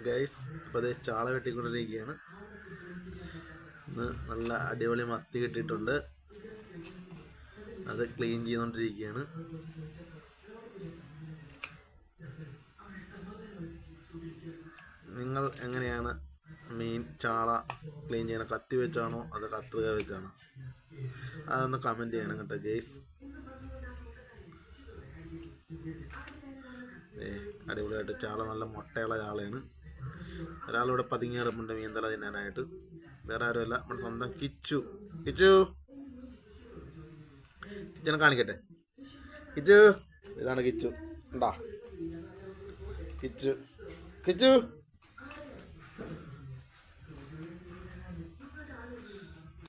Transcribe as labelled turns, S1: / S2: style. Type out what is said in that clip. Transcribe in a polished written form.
S1: Guys, അപ്പോൾ അതേ ചാള വെട്ടിക്കൊണ്ടിരിക്കുകയാണ്. ഇന്ന് നല്ല അടിപൊളി മത്തി കിട്ടിയിട്ടുണ്ട്. അത് ക്ലീൻ ചെയ്തുകൊണ്ടിരിക്കുകയാണ്. നിങ്ങൾ എങ്ങനെയാണ് മീൻ ചാള ക്ലീൻ ചെയ്യണം? കത്തി വെച്ചാണോ അത് കത്രിക വെച്ചാണോ? അതൊന്ന് കമൻറ്റ് ചെയ്യണം കേട്ടോ ഗൈസ്. അടിപൊളിയായിട്ട് ചാള, നല്ല മുട്ടയുള്ള ചാളയാണ്. ഒരാളിവിടെ പതുങ്ങി കിടപ്പുണ്ട് മീൻതല തിന്നാനായിട്ട്. വേറെ ആരുമല്ല, നമ്മുടെ സ്വന്തം കിച്ചു. കിച്ചനെ കാണിക്കട്ടെ. കിച്ചു, ഇതാണ് കിച്ചു. ഉണ്ടാ കിച്ചു.